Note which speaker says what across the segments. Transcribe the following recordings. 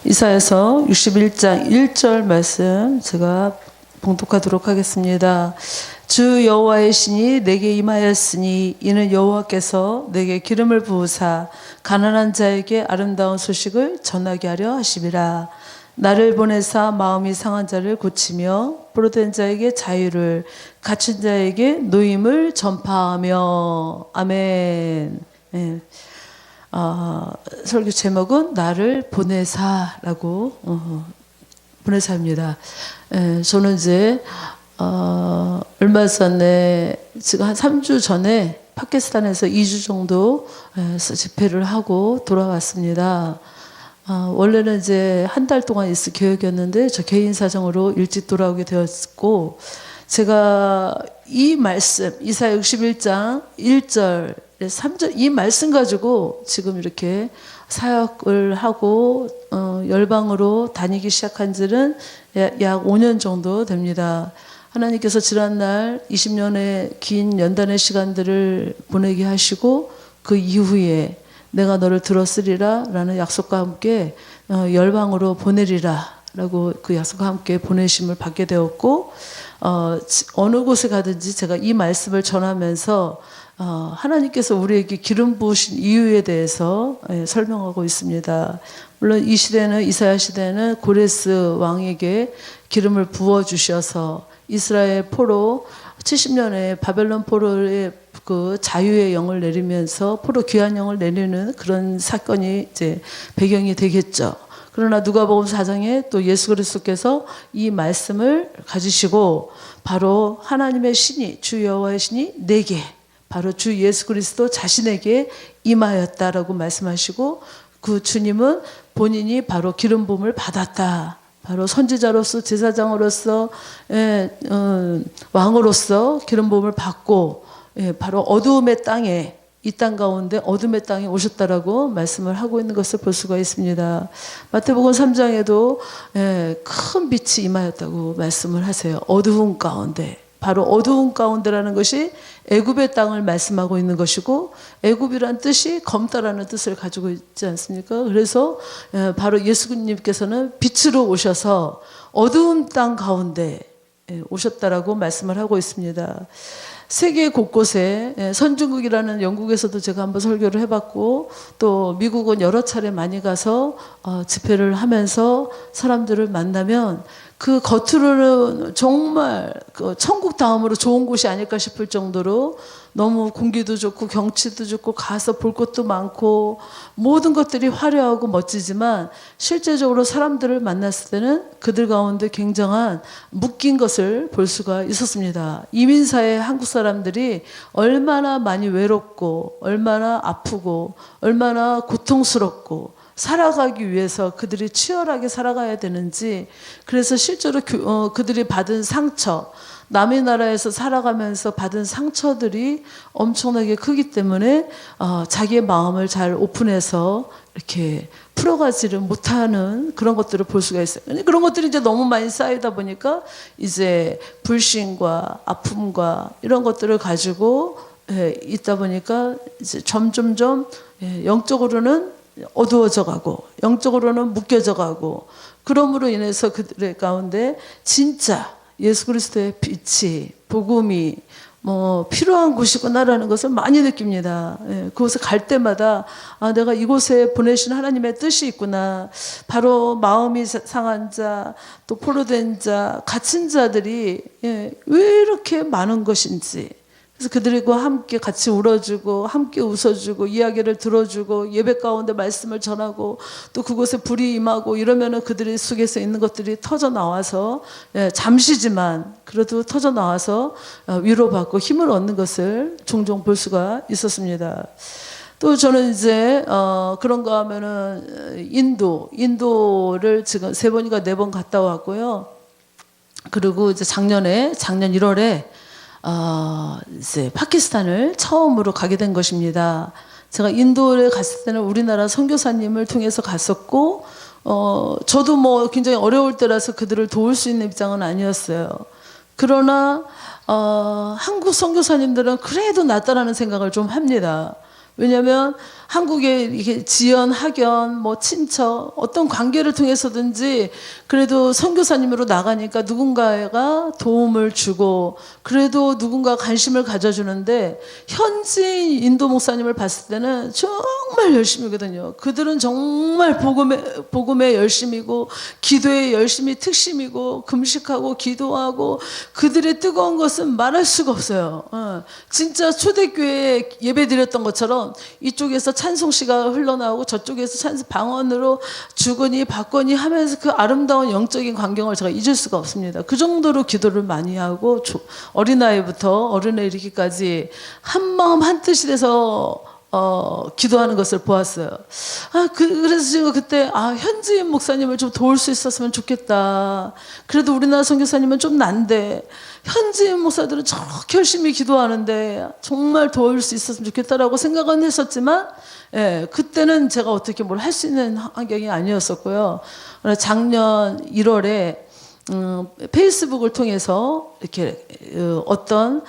Speaker 1: 이사야서 61장 1절 말씀 제가 봉독하도록 하겠습니다. 주 여호와의 신이 내게 임하였으니 이는 여호와께서 내게 기름을 부으사 가난한 자에게 아름다운 소식을 전하게 하려 하심이라. 나를 보내사 마음이 상한 자를 고치며 포로된 자에게 자유를, 갇힌 자에게 노임을 전파하며. 아멘. 네. 설교 제목은 나를 보내사라고 보내사입니다. 저는 이제 얼마 전에 지금 한 3주 전에 파키스탄에서 2주 정도 집회를 하고 돌아왔습니다. 원래는 이제 한 달 동안 있을 계획이었는데 저 개인 사정으로 일찍 돌아오게 되었고, 제가 이 말씀 이사야 61장 1절 3절 이 말씀 가지고 지금 이렇게 사역을 하고 열방으로 다니기 시작한 지는 약 5년 정도 됩니다. 하나님께서 지난날 20년의 긴 연단의 시간들을 보내게 하시고 그 이후에 내가 너를 들었으리라 라는 약속과 함께 열방으로 보내리라 라고 그 약속과 함께 보내심을 받게 되었고, 어느 곳에 가든지 제가 이 말씀을 전하면서 하나님께서 우리에게 기름 부으신 이유에 대해서 설명하고 있습니다. 물론 이 시대는, 이사야 시대는 고레스 왕에게 기름을 부어 주셔서 이스라엘 포로 70년에 바벨론 포로의 그 자유의 영을 내리면서 포로 귀한 영을 내리는 그런 사건이 이제 배경이 되겠죠. 그러나 누가복음 4장에 또 예수 그리스도께서 이 말씀을 가지시고 바로 하나님의 신이, 주 여호와의 신이 내게, 바로 주 예수 그리스도 자신에게 임하였다라고 말씀하시고, 그 주님은 본인이 바로 기름 부음을 받았다. 바로 선지자로서, 제사장으로서, 왕으로서 기름 부음을 받고, 바로 어두움의 땅에, 이 땅 가운데 어둠의 땅에 오셨다라고 말씀을 하고 있는 것을 볼 수가 있습니다. 마태복음 3장에도 큰 빛이 임하였다고 말씀을 하세요. 어두운 가운데. 바로 어두운 가운데라는 것이 애굽의 땅을 말씀하고 있는 것이고, 애굽이란 뜻이 검다라는 뜻을 가지고 있지 않습니까? 그래서 바로 예수님께서는 빛으로 오셔서 어두운 땅 가운데 오셨다라고 말씀을 하고 있습니다. 세계 곳곳에, 선진국이라는 영국에서도 제가 한번 설교를 해봤고, 또 미국은 여러 차례 많이 가서 집회를 하면서 사람들을 만나면 그 겉으로는 정말 그 천국 다음으로 좋은 곳이 아닐까 싶을 정도로 너무 공기도 좋고 경치도 좋고 가서 볼 것도 많고 모든 것들이 화려하고 멋지지만, 실제적으로 사람들을 만났을 때는 그들 가운데 굉장한 묶인 것을 볼 수가 있었습니다. 이민사회 한국 사람들이 얼마나 많이 외롭고 얼마나 아프고 얼마나 고통스럽고 살아가기 위해서 그들이 치열하게 살아가야 되는지, 그래서 실제로 그들이 받은 상처, 남의 나라에서 살아가면서 받은 상처들이 엄청나게 크기 때문에 자기의 마음을 잘 오픈해서 이렇게 풀어가지를 못하는 그런 것들을 볼 수가 있어요. 그런 것들이 이제 너무 많이 쌓이다 보니까 이제 불신과 아픔과 이런 것들을 가지고 있다 보니까 이제 점점점 영적으로는 어두워져 가고 영적으로는 묶여져 가고, 그러므로 인해서 그들의 가운데 진짜 예수 그리스도의 빛이, 복음이 필요한 곳이구나라는 것을 많이 느낍니다. 그곳에 갈 때마다 내가 이곳에 보내신 하나님의 뜻이 있구나. 바로 마음이 상한 자, 또 포로된 자, 갇힌 자들이 왜 이렇게 많은 것인지, 그래서 그들과 함께 같이 울어주고 함께 웃어주고 이야기를 들어주고 예배 가운데 말씀을 전하고 또 그곳에 불이 임하고 이러면은 그들의 속에서 있는 것들이 터져 나와서 잠시지만 그래도 터져 나와서 위로받고 힘을 얻는 것을 종종 볼 수가 있었습니다. 또 저는 이제 그런가 하면은 인도를 지금 3번인가 4번 갔다 왔고요. 그리고 이제 작년 1월에 이제 파키스탄을 처음으로 가게 된 것입니다. 제가 인도에 갔을 때는 우리나라 선교사님을 통해서 갔었고, 저도 굉장히 어려울 때라서 그들을 도울 수 있는 입장은 아니었어요. 그러나 한국 선교사님들은 그래도 낫다라는 생각을 좀 합니다. 왜냐하면 한국에 이게 지연, 학연, 뭐 친척 어떤 관계를 통해서든지 그래도 선교사님으로 나가니까 누군가가 도움을 주고 그래도 누군가 관심을 가져주는데 현지 인도 목사님을 봤을 때는 정말 열심이거든요. 그들은 정말 복음에 열심이고 기도에 열심히 특심이고 금식하고 기도하고 그들의 뜨거운 것은 말할 수가 없어요. 진짜 초대교회에 예배드렸던 것처럼 이쪽에서 찬송시가 흘러나오고 저쪽에서 방언으로 주거니 받거니 하면서 그 아름다운 영적인 광경을 제가 잊을 수가 없습니다. 그 정도로 기도를 많이 하고 어린아이부터 어른에 이르기까지 한마음 한뜻이 돼서 기도하는 것을 보았어요. 그래서 제가 그때 현지인 목사님을 좀 도울 수 있었으면 좋겠다. 그래도 우리나라 선교사님은 좀 난데 현지인 목사들은 저렇게 열심히 기도하는데 정말 도울 수 있었으면 좋겠다라고 생각은 했었지만 그때는 제가 어떻게 뭘 할 수 있는 환경이 아니었었고요. 작년 1월에 페이스북을 통해서 이렇게 어떤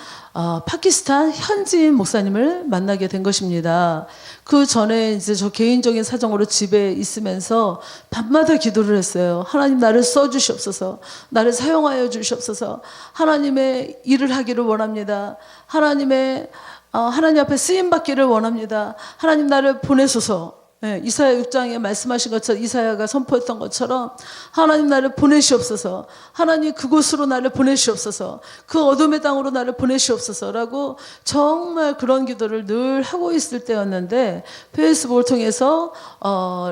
Speaker 1: 파키스탄 현지인 목사님을 만나게 된 것입니다. 그 전에 이제 저 개인적인 사정으로 집에 있으면서 밤마다 기도를 했어요. 하나님 나를 써주시옵소서, 나를 사용하여 주시옵소서, 하나님의 일을 하기를 원합니다. 하나님 앞에 쓰임 받기를 원합니다. 하나님 나를 보내소서. 이사야 6장에 말씀하신 것처럼 이사야가 선포했던 것처럼 하나님 나를 보내시옵소서, 하나님 그곳으로 나를 보내시옵소서, 그 어둠의 땅으로 나를 보내시옵소서라고 정말 그런 기도를 늘 하고 있을 때였는데 페이스북을 통해서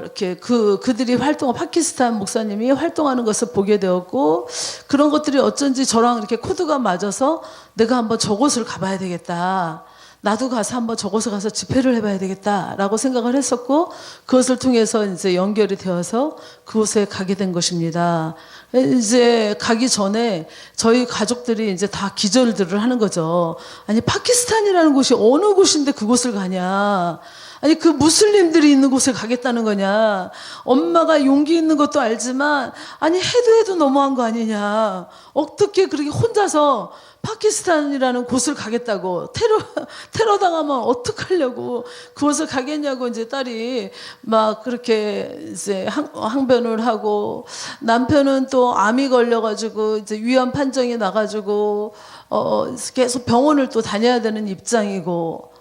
Speaker 1: 이렇게 그들이 파키스탄 목사님이 활동하는 것을 보게 되었고 그런 것들이 어쩐지 저랑 이렇게 코드가 맞아서 내가 한번 저곳을 가봐야 되겠다. 나도 가서 한번 저곳에 가서 집회를 해봐야 되겠다라고 생각을 했었고 그것을 통해서 이제 연결이 되어서 그곳에 가게 된 것입니다. 이제 가기 전에 저희 가족들이 이제 다 기절들을 하는 거죠. 아니 파키스탄이라는 곳이 어느 곳인데 그곳을 가냐? 아니 그 무슬림들이 있는 곳에 가겠다는 거냐? 엄마가 용기 있는 것도 알지만 아니 해도 너무한 거 아니냐? 어떻게 그렇게 혼자서 파키스탄이라는 곳을 가겠다고 테러 당하면 어떡하려고 그곳을 가겠냐고 이제 딸이 막 그렇게 이제 항변을 하고 남편은 또 암이 걸려가지고 이제 위암 판정이 나가지고 계속 병원을 또 다녀야 되는 입장이고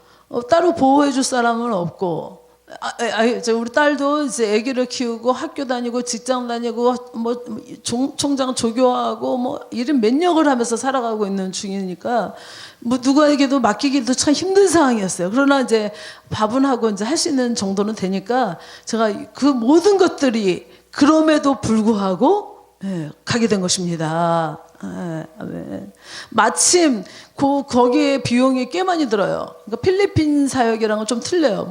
Speaker 1: 따로 보호해줄 사람은 없고. 우리 딸도 이제 아기를 키우고 학교 다니고 직장 다니고 뭐 총장 조교하고 뭐 이런 면역을 하면서 살아가고 있는 중이니까 뭐 누구에게도 맡기기도 참 힘든 상황이었어요. 그러나 이제 밥은 하고 이제 할 수 있는 정도는 되니까 제가 그 모든 것들이 그럼에도 불구하고 가게 된 것입니다. 마침 거기에 비용이 꽤 많이 들어요. 그러니까 필리핀 사역이랑은 좀 틀려요.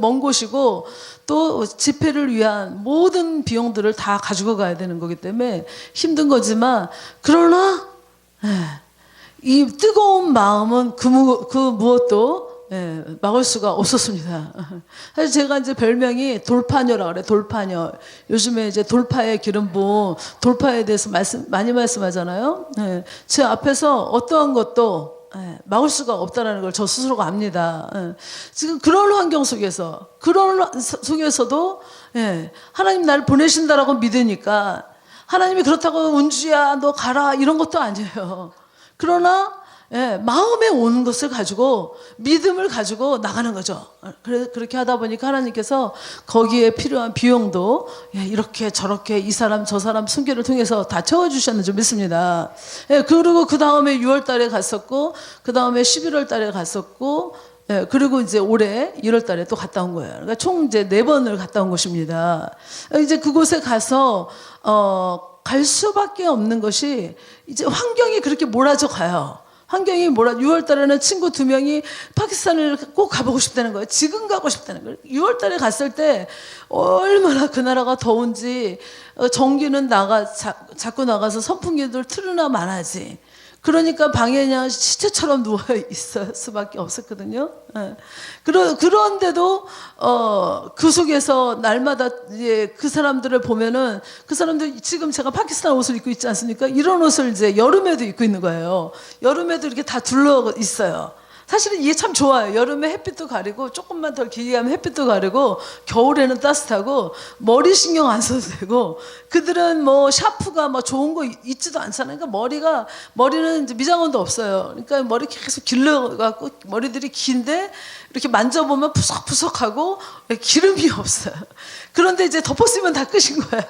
Speaker 1: 먼 곳이고 또 집회를 위한 모든 비용들을 다 가지고 가야 되는 거기 때문에 힘든 거지만 그러나 이 뜨거운 마음은 그 무엇도 막을 수가 없었습니다. 사실 제가 이제 별명이 돌파녀라 그래. 돌파녀. 요즘에 이제 돌파의 기름 부음, 돌파에 대해서 많이 말씀하잖아요. 제 앞에서 어떠한 것도 막을 수가 없다는 걸 저 스스로가 압니다. 지금 그런 환경 속에서, 그런 속에서도 하나님 나를 보내신다라고 믿으니까 하나님이 그렇다고 운주야 너 가라 이런 것도 아니에요. 그러나 마음에 오는 것을 가지고 믿음을 가지고 나가는 거죠. 그렇게 하다 보니까 하나님께서 거기에 필요한 비용도 이렇게 저렇게 이 사람 저 사람 순교를 통해서 다 채워주셨는 줄 믿습니다. 그리고 그 다음에 6월 달에 갔었고 그 다음에 11월 달에 갔었고 그리고 이제 올해 1월 달에 또 갔다 온 거예요. 그러니까 총 이제 4번을 갔다 온 것입니다. 이제 그곳에 가서 갈 수밖에 없는 것이 이제 환경이 그렇게 몰아져 가요. 6월 달에는 친구 2명이 파키스탄을 꼭 가보고 싶다는 거예요. 지금 가고 싶다는 거예요. 6월 달에 갔을 때 얼마나 그 나라가 더운지 전기는 자꾸 나가서 선풍기들 틀으나 마나지. 그러니까 방에 그냥 시체처럼 누워 있을 수밖에 없었거든요. 그런데도 그 속에서 날마다 이제 그 사람들을 보면은 그 사람들 지금 제가 파키스탄 옷을 입고 있지 않습니까? 이런 옷을 이제 여름에도 입고 있는 거예요. 여름에도 이렇게 다 둘러 있어요. 사실은 이게 참 좋아요. 여름에 햇빛도 가리고 조금만 더 길게 하면 햇빛도 가리고 겨울에는 따뜻하고 머리 신경 안 써도 되고 그들은 뭐 샤프가 뭐 좋은 거 있지도 않잖아요. 그러니까 머리는 이제 미장원도 없어요. 그러니까 머리 계속 길러갖고 머리들이 긴데 이렇게 만져보면 푸석푸석하고 기름이 없어요. 그런데 이제 덮었으면 다 끝인 거야.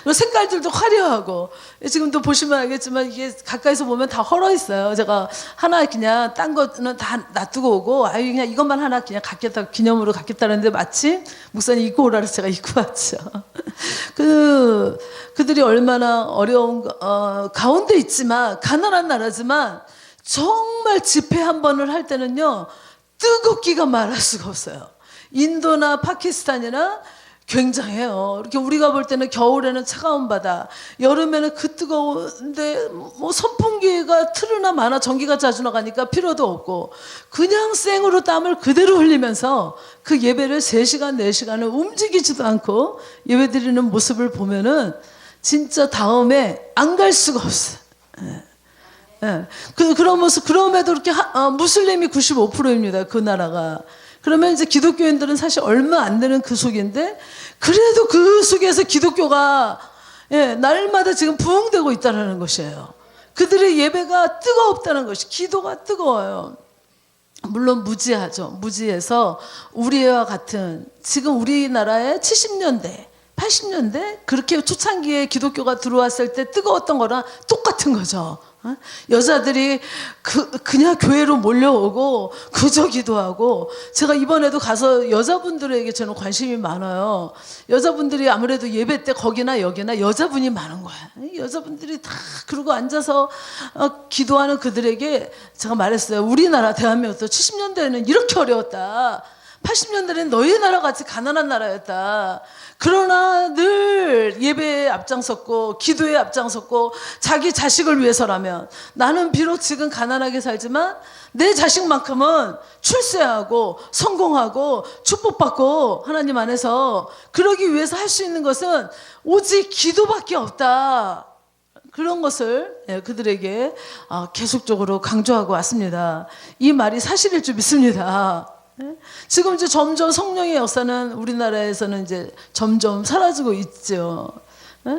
Speaker 1: 그리고 색깔들도 화려하고 지금도 보시면 알겠지만 이게 가까이서 보면 다 헐어 있어요. 제가 하나 그냥 딴 거는 다 놔두고 오고 아유 그냥 이것만 하나 그냥 갖겠다 기념으로 갖겠다는데 마침 목사님 입고 오라 그래서 제가 입고 왔죠. 그들이 얼마나 어려운 가운데 있지만 가난한 나라지만 정말 집회 한 번을 할 때는요 뜨겁기가 말할 수가 없어요. 인도나 파키스탄이나 굉장해요. 이렇게 우리가 볼 때는 겨울에는 차가운 바다, 여름에는 그 뜨거운데 뭐 선풍기가 틀으나 마나 전기가 자주 나가니까 필요도 없고 그냥 생으로 땀을 그대로 흘리면서 그 예배를 3시간, 4시간을 움직이지도 않고 예배 드리는 모습을 보면은 진짜 다음에 안 갈 수가 없어요. 예. 그런 모습, 그럼에도 이렇게 무슬림이 95%입니다. 그 나라가. 그러면 이제 기독교인들은 사실 얼마 안 되는 그 속인데, 그래도 그 속에서 기독교가, 날마다 지금 부흥되고 있다는 것이에요. 그들의 예배가 뜨겁다는 것이, 기도가 뜨거워요. 물론 무지하죠. 무지해서 우리와 같은, 지금 우리나라의 70년대, 80년대, 그렇게 초창기에 기독교가 들어왔을 때 뜨거웠던 거랑 똑같은 거죠. 여자들이 그냥 교회로 몰려오고 그저 기도하고 제가 이번에도 가서 여자분들에게 저는 관심이 많아요. 여자분들이 아무래도 예배 때 거기나 여기나 여자분이 많은 거야. 여자분들이 다 그러고 앉아서 기도하는 그들에게 제가 말했어요. 우리나라 대한민국도 70년대에는 이렇게 어려웠다. 80년대에는 너희 나라 같이 가난한 나라였다. 그러나 늘 예배에 앞장섰고 기도에 앞장섰고 자기 자식을 위해서라면 나는 비록 지금 가난하게 살지만 내 자식만큼은 출세하고 성공하고 축복받고 하나님 안에서 그러기 위해서 할 수 있는 것은 오직 기도밖에 없다. 그런 것을 그들에게 계속적으로 강조하고 왔습니다. 이 말이 사실일 줄 믿습니다. 지금 이제 점점 성령의 역사는 우리나라에서는 이제 점점 사라지고 있죠.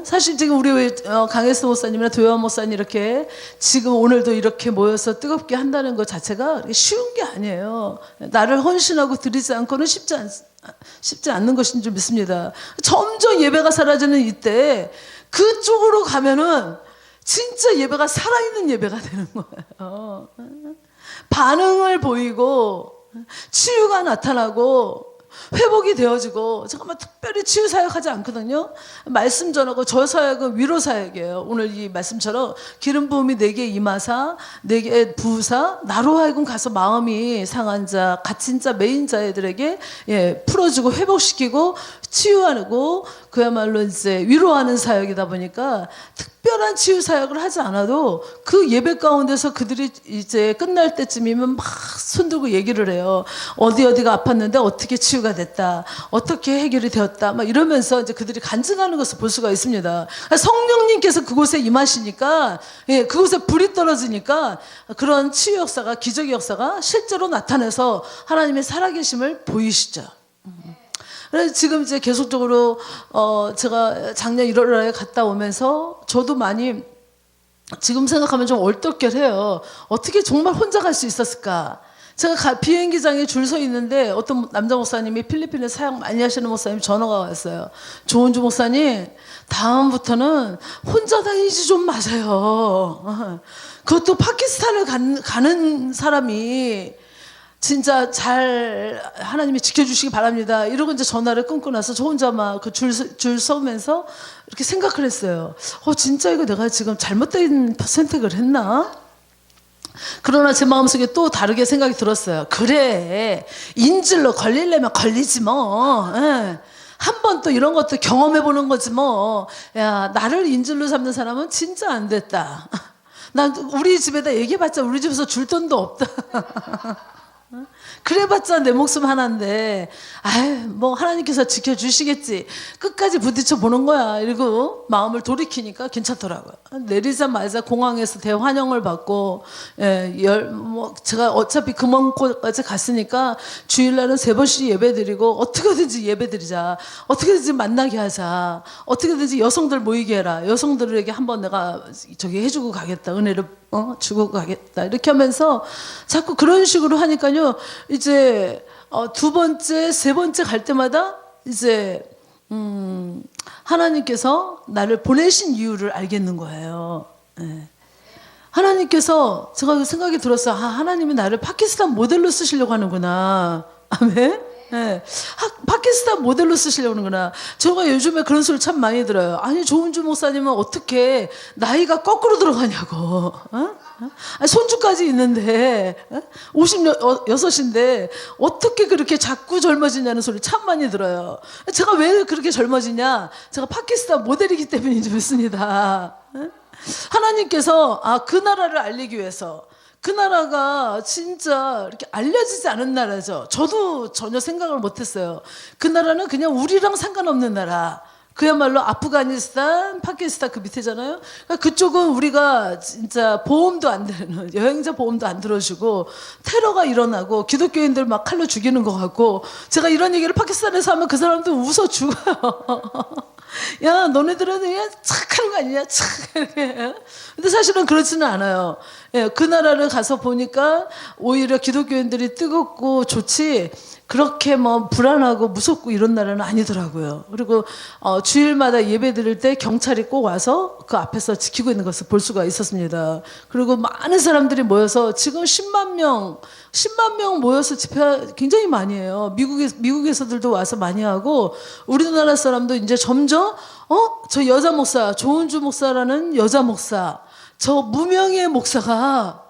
Speaker 1: 사실 지금 우리 강혜수 목사님이나 도현 목사님 이렇게 지금 오늘도 이렇게 모여서 뜨겁게 한다는 것 자체가 쉬운 게 아니에요. 나를 헌신하고 드리지 않고는 쉽지 않는 것인 줄 믿습니다. 점점 예배가 사라지는 이때 그쪽으로 가면은 진짜 예배가 살아있는 예배가 되는 거예요. 반응을 보이고 치유가 나타나고 회복이 되어지고 잠깐만 특별히 치유 사역하지 않거든요. 말씀 전하고 저 사역은 위로 사역이에요. 오늘 이 말씀처럼 기름 부음이 내게 임하사 내게 부으사 나로 하여금 가서 마음이 상한 자 갇힌 자 메인 자애들에게 풀어주고 회복시키고 치유하고 그야말로 이제 위로하는 사역이다 보니까 특별한 치유 사역을 하지 않아도 그 예배 가운데서 그들이 이제 끝날 때쯤이면 막 손들고 얘기를 해요. 어디가 아팠는데 어떻게 치유가 됐다. 어떻게 해결이 되었다. 막 이러면서 이제 그들이 간증하는 것을 볼 수가 있습니다. 성령님께서 그곳에 임하시니까 그곳에 불이 떨어지니까 그런 치유 역사가 기적의 역사가 실제로 나타나서 하나님의 살아계심을 보이시죠. 그래서 지금 이제 계속적으로 제가 작년 1월에 갔다 오면서 저도 많이 지금 생각하면 좀 얼떨결해요. 어떻게 정말 혼자 갈 수 있었을까? 제가 비행기장에 줄 서 있는데 어떤 남자 목사님이 필리핀에 사역 많이 하시는 목사님 전화가 왔어요. 조은주 목사님 다음부터는 혼자 다니지 좀 마세요. 그것도 파키스탄을 가는 사람이 진짜 잘 하나님이 지켜주시기 바랍니다. 이러고 이제 전화를 끊고 나서 저 혼자 막 그 줄 서면서 이렇게 생각을 했어요. 진짜 이거 내가 지금 잘못된 선택을 했나? 그러나 제 마음속에 또 다르게 생각이 들었어요. 그래, 인질로 걸리려면 걸리지 뭐. 한 번 또 이런 것도 경험해보는 거지 뭐. 야, 나를 인질로 잡는 사람은 진짜 안 됐다. 난 우리 집에다 얘기해봤자 우리 집에서 줄 돈도 없다. 그래봤자 내 목숨 하나인데, 아유, 뭐 하나님께서 지켜주시겠지. 끝까지 부딪혀 보는 거야. 이러고 마음을 돌이키니까 괜찮더라고요. 내리자마자 공항에서 대환영을 받고, 제가 어차피 금원고까지 갔으니까 주일날은 3번씩 예배드리고, 어떻게든지 예배드리자. 어떻게든지 만나게 하자. 어떻게든지 여성들 모이게 해라. 여성들에게 한번 내가 저기 해주고 가겠다. 은혜를 주고 가겠다. 이렇게 하면서 자꾸 그런 식으로 하니까요. 이제 2번째, 3번째 갈 때마다 이제 하나님께서 나를 보내신 이유를 알겠는 거예요. 네. 하나님께서 제가 생각이 들었어요. 아, 하나님이 나를 파키스탄 모델로 쓰시려고 하는구나. 아멘. 네. 파키스탄 모델로 쓰시려고 하는구나. 제가 요즘에 그런 소리 참 많이 들어요. 아니, 조은주 목사님은 어떻게 나이가 거꾸로 들어가냐고. 아니, 손주까지 있는데 56인데 어떻게 그렇게 자꾸 젊어지냐는 소리 참 많이 들어요. 제가 왜 그렇게 젊어지냐? 제가 파키스탄 모델이기 때문인지 믿습니다. 하나님께서 그 나라를 알리기 위해서, 그 나라가 진짜 이렇게 알려지지 않은 나라죠. 저도 전혀 생각을 못했어요. 그 나라는 그냥 우리랑 상관없는 나라. 그야말로 아프가니스탄, 파키스탄 그 밑에잖아요. 그러니까 그쪽은 우리가 진짜 보험도 안 되는, 여행자 보험도 안 들어주고 테러가 일어나고 기독교인들 막 칼로 죽이는 것 같고, 제가 이런 얘기를 파키스탄에서 하면 그 사람들 웃어 죽어요. 야, 너네들은 그냥 착한 거 아니냐? 착. 근데 사실은 그렇지는 않아요. 예, 그 나라를 가서 보니까 오히려 기독교인들이 뜨겁고 좋지, 그렇게 뭐 불안하고 무섭고 이런 나라는 아니더라고요. 그리고 주일마다 예배 드릴 때 경찰이 꼭 와서 그 앞에서 지키고 있는 것을 볼 수가 있었습니다. 그리고 많은 사람들이 모여서 지금 10만 명 모여서 집회 굉장히 많이 해요. 미국에서들도 와서 많이 하고, 우리나라 사람도 이제 점점 저 여자 목사, 조은주 목사라는 여자 목사, 저 무명의 목사가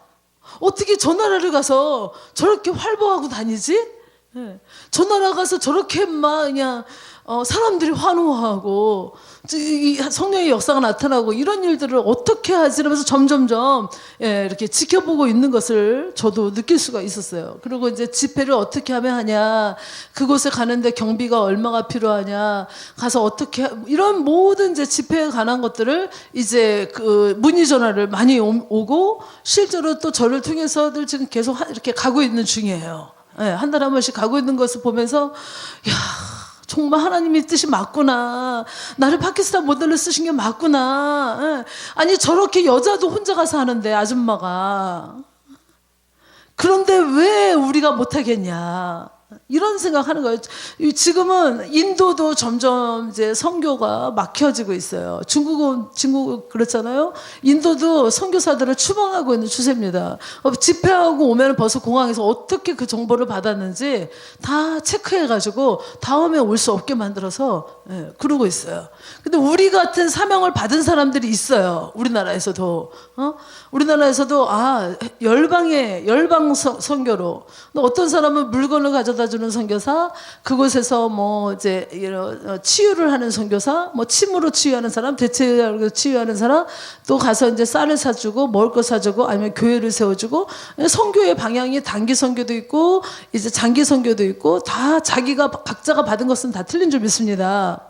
Speaker 1: 어떻게 저 나라를 가서 저렇게 활보하고 다니지? 네. 저 나라 가서 저렇게 막 그냥 사람들이 환호하고 성령의 역사가 나타나고 이런 일들을 어떻게 하지? 이러면서 점점점 이렇게 지켜보고 있는 것을 저도 느낄 수가 있었어요. 그리고 이제 집회를 어떻게 하면 하냐, 그곳에 가는데 경비가 얼마가 필요하냐, 가서 어떻게 이런 모든 이제 집회에 관한 것들을 이제 그 문의 전화를 많이 오고, 실제로 또 저를 통해서들 지금 계속 이렇게 가고 있는 중이에요. 한 달에 한 번씩 가고 있는 것을 보면서, 야, 정말 하나님의 뜻이 맞구나. 나를 파키스탄 모델로 쓰신 게 맞구나. 아니, 저렇게 여자도 혼자 가서 하는데, 아줌마가. 그런데 왜 우리가 못하겠냐. 이런 생각하는 거예요. 지금은 인도도 점점 이제 선교가 막혀지고 있어요. 중국 그렇잖아요. 인도도 선교사들을 추방하고 있는 추세입니다. 집회하고 오면 벌써 공항에서 어떻게 그 정보를 받았는지 다 체크해가지고 다음에 올 수 없게 만들어서 그러고 있어요. 근데 우리 같은 사명을 받은 사람들이 있어요. 우리나라에서도. 우리나라에서도 열방 선교로, 어떤 사람은 물건을 가져다 주는 선교사, 그곳에서 뭐 이제 치유를 하는 선교사, 뭐 침으로 치유하는 사람, 대체로 치유하는 사람, 또 가서 이제 쌀을 사주고 먹을 거 사주고, 아니면 교회를 세워주고, 선교의 방향이 단기 선교도 있고 이제 장기 선교도 있고, 다 자기가 각자가 받은 것은 다 틀린 줄 믿습니다.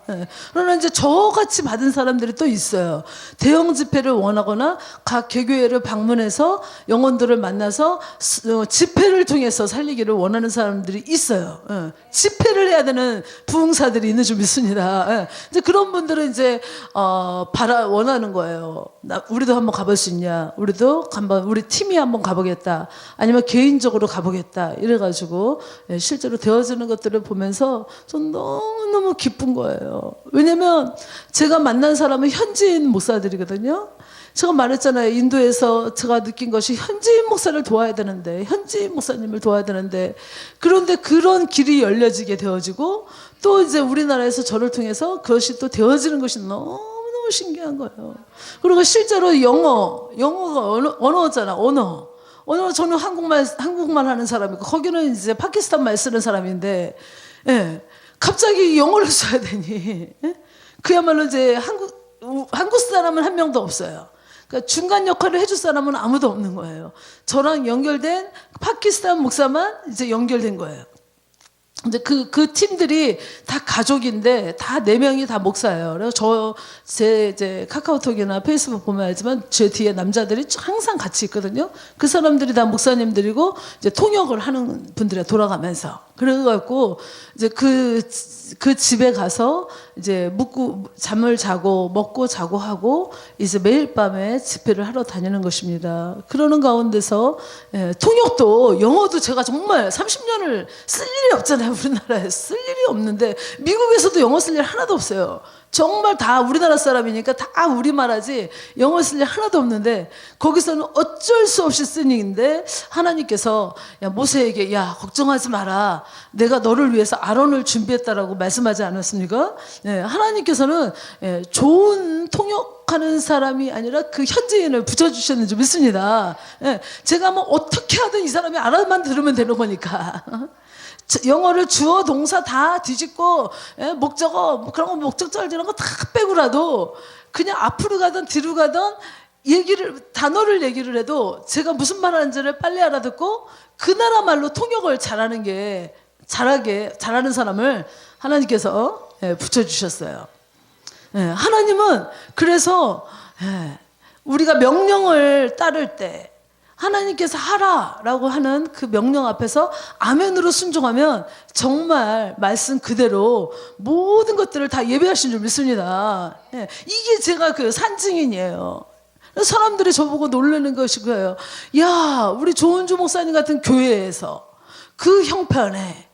Speaker 1: 그러나 이제 저같이 받은 사람들이 또 있어요. 대형 집회를 원하거나 각 개교회를 방문해서 영혼들을 만나서 집회를 통해서 살리기를 원하는 사람들이 있어요. 집회를 해야 되는 부흥사들이 있는 줄 믿습니다. 이제 그런 분들은 이제 원하는 거예요. 우리도 한번 가볼 수 있냐? 우리도 한번, 우리 팀이 한번 가보겠다. 아니면 개인적으로 가보겠다. 이래가지고 실제로 되어지는 것들을 보면서 전 너무너무 기쁜 거예요. 왜냐면 제가 만난 사람은 현지인 목사들이거든요. 제가 말했잖아요. 인도에서 제가 느낀 것이 현지인 목사를 도와야 되는데, 현지인 목사님을 도와야 되는데, 그런데 그런 길이 열려지게 되어지고, 또 이제 우리나라에서 저를 통해서 그것이 또 되어지는 것이 너무너무 신기한 거예요. 그리고 실제로 영어가 언어잖아, 언어. 저는 한국말 하는 사람이고, 거기는 이제 파키스탄 말 쓰는 사람인데, 갑자기 영어를 써야 되니, 그야말로 이제 한국 사람은 한 명도 없어요. 그러니까 중간 역할을 해줄 사람은 아무도 없는 거예요. 저랑 연결된 파키스탄 목사만 이제 연결된 거예요. 근데 그 팀들이 다 가족인데 다 4명이 다 목사예요. 그래서 제 이제 카카오톡이나 페이스북 보면 알지만 제 뒤에 남자들이 항상 같이 있거든요. 그 사람들이 다 목사님들이고 이제 통역을 하는 분들이 돌아가면서. 그래갖고 이제 그 집에 가서 이제 묵고 잠을 자고 먹고 자고 하고 이제 매일 밤에 집회를 하러 다니는 것입니다. 그러는 가운데서 통역도 영어도 제가 정말 30년을 쓸 일이 없잖아요. 우리나라에 쓸 일이 없는데 미국에서도 영어 쓸 일 하나도 없어요. 정말 다 우리나라 사람이니까 다 우리말 하지 영어 쓸 일 하나도 없는데 거기서는 어쩔 수 없이 쓴 일인데 하나님께서 야 모세에게 야 걱정하지 마라 내가 너를 위해서 아론을 준비했다라고 말씀하지 않았습니까? 하나님께서는 좋은 통역하는 사람이 아니라 그 현지인을 붙여주셨는 줄 믿습니다. 제가 뭐 어떻게 하든 이 사람이 알아만 들으면 되는 거니까. 영어를 주어 동사 다 뒤집고 목적어 뭐 그런 거 목적절 이런 거 다 빼고라도 그냥 앞으로 가든 뒤로 가든 단어를 얘기를 해도 제가 무슨 말 하는지를 빨리 알아듣고 그 나라 말로 통역을 잘하는 사람을 하나님께서 붙여주셨어요. 하나님은 그래서 우리가 명령을 따를 때 하나님께서 하라라고 하는 그 명령 앞에서 아멘으로 순종하면 정말 말씀 그대로 모든 것들을 다 예배하신 줄 믿습니다. 이게 제가 그 산증인이에요. 사람들이 저보고 놀라는 것이 그거예요. 야, 우리 조은주 목사님 같은 교회에서 그 형편에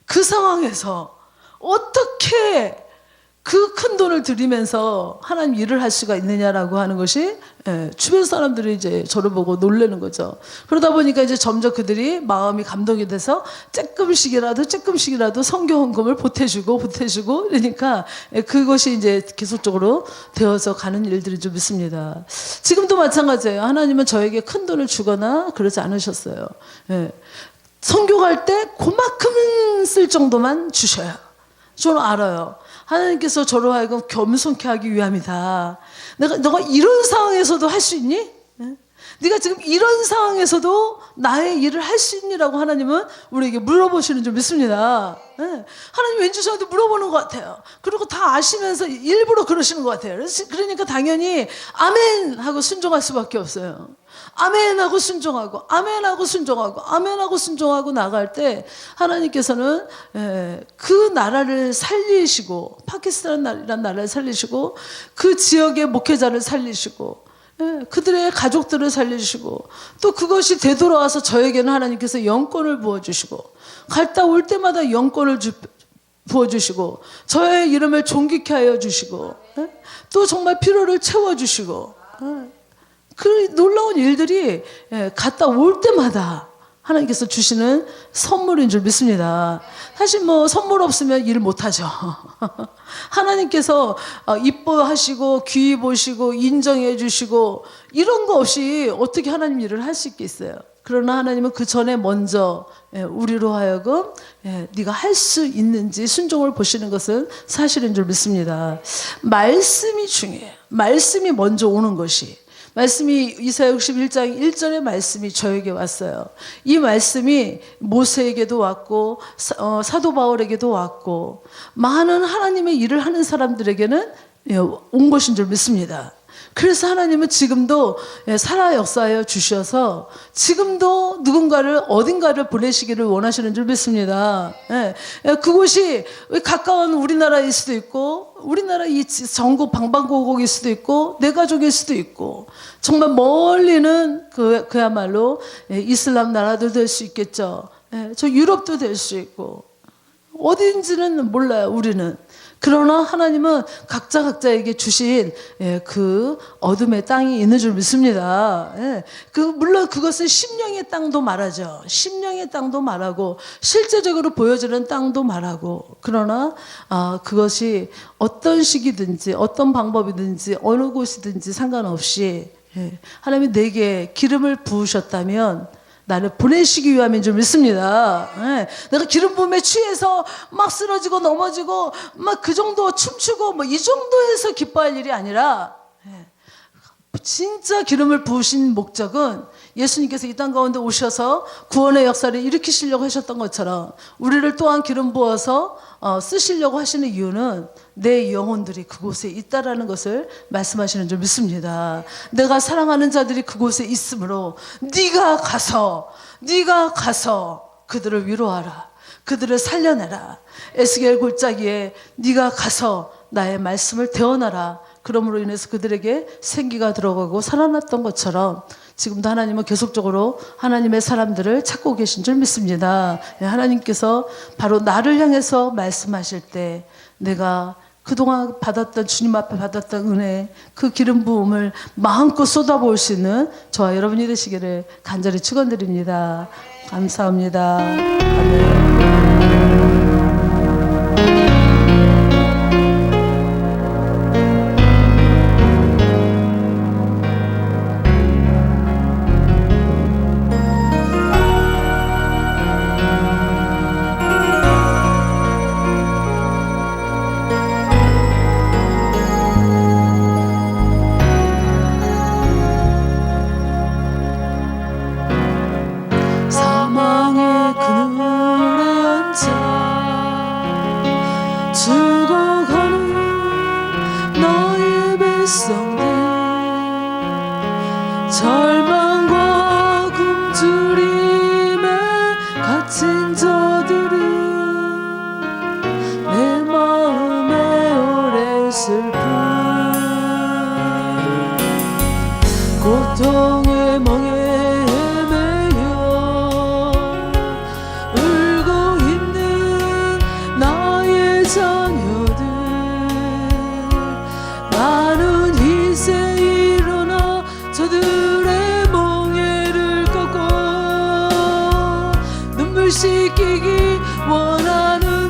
Speaker 1: 그 상황에서 어떻게 그 큰 돈을 들이면서 하나님 일을 할 수가 있느냐라고 하는 것이 주변 사람들이 이제 저를 보고 놀라는 거죠. 그러다 보니까 이제 점점 그들이 마음이 감동이 돼서 조금씩이라도 성경 헌금을 보태주고 그러니까 그것이 이제 계속적으로 되어서 가는 일들이 좀 있습니다. 지금도 마찬가지예요. 하나님은 저에게 큰 돈을 주거나 그러지 않으셨어요. 선교할 때 그만큼 쓸 정도만 주셔요. 저는 알아요. 하나님께서 저로 하여금 겸손케 하기 위함이다. 너가 이런 상황에서도 할 수 있니? 네가 지금 이런 상황에서도 나의 일을 할 수 있니라고 하나님은 우리에게 물어보시는 줄 믿습니다. 하나님 왠지 저한테 물어보는 것 같아요. 그리고 다 아시면서 일부러 그러시는 것 같아요. 그러니까 당연히 아멘 하고 순종할 수밖에 없어요. 아멘하고 순종하고 아멘하고 순종하고 아멘하고 순종하고 나갈 때 하나님께서는 그 나라를 살리시고 파키스탄이라는 나라를 살리시고 그 지역의 목회자를 살리시고 그들의 가족들을 살리시고 또 그것이 되돌아와서 저에게는 하나님께서 영권을 부어주시고 갔다 올 때마다 영권을 부어주시고 저의 이름을 존귀케 하여 주시고 또 정말 필요를 채워주시고 그 놀라운 일들이 갔다 올 때마다 하나님께서 주시는 선물인 줄 믿습니다. 사실 뭐 선물 없으면 일 못하죠. 하나님께서 이뻐하시고 귀히 보시고 인정해 주시고 이런 거 없이 어떻게 하나님 일을 할 수 있겠어요. 그러나 하나님은 그 전에 먼저 우리로 하여금 네가 할 수 있는지 순종을 보시는 것은 사실인 줄 믿습니다. 말씀이 중요해요. 말씀이 먼저 오는 것이. 말씀이 이사야 61장 1절의 말씀이 저에게 왔어요. 이 말씀이 모세에게도 왔고 사도 바울에게도 왔고 많은 하나님의 일을 하는 사람들에게는 온 것인 줄 믿습니다. 그래서 하나님은 지금도 살아 역사하여 주셔서 지금도 누군가를 어딘가를 보내시기를 원하시는 줄 믿습니다. 그곳이 가까운 우리나라일 수도 있고 우리나라 이 전국 방방곡곡일 수도 있고 내 가족일 수도 있고 정말 멀리는 그야말로 이슬람 나라도 될 수 있겠죠. 저 유럽도 될 수 있고 어딘지는 몰라요. 우리는. 그러나 하나님은 각자에게 주신 그 어둠의 땅이 있는 줄 믿습니다. 물론 그것은 심령의 땅도 말하죠. 심령의 땅도 말하고 실제적으로 보여지는 땅도 말하고 그러나 그것이 어떤 시기든지 어떤 방법이든지 어느 곳이든지 상관없이 하나님이 내게 기름을 부으셨다면 나를 보내시기 위함인 줄 믿습니다. 내가 기름 부음에 취해서 막 쓰러지고 넘어지고 막 그 정도 춤추고 뭐 이 정도에서 기뻐할 일이 아니라 진짜 기름을 부으신 목적은 예수님께서 이 땅 가운데 오셔서 구원의 역사를 일으키시려고 하셨던 것처럼 우리를 또한 기름 부어서 쓰시려고 하시는 이유는 내 영혼들이 그곳에 있다라는 것을 말씀하시는 줄 믿습니다. 내가 사랑하는 자들이 그곳에 있으므로 네가 가서 그들을 위로하라. 그들을 살려내라. 에스겔 골짜기에 네가 가서 나의 말씀을 대언하라. 그러므로 인해서 그들에게 생기가 들어가고 살아났던 것처럼 지금도 하나님은 계속적으로 하나님의 사람들을 찾고 계신 줄 믿습니다. 하나님께서 바로 나를 향해서 말씀하실 때 내가 그동안 받았던 주님 앞에 받았던 은혜 그 기름 부음을 마음껏 쏟아부을 수 있는 저와 여러분이 되시기를 간절히 축원드립니다. 감사합니다. 아멘. 사망의 그늘에 앉아 죽어가는 너의 백성들 절망과 굶주림에 갇힌 저들이 내 마음에 오랜 슬픔 고통의 멍에 자녀들 나는 이제 일어나 저들의 멍에를 꺾고 눈물 씻기기 원하는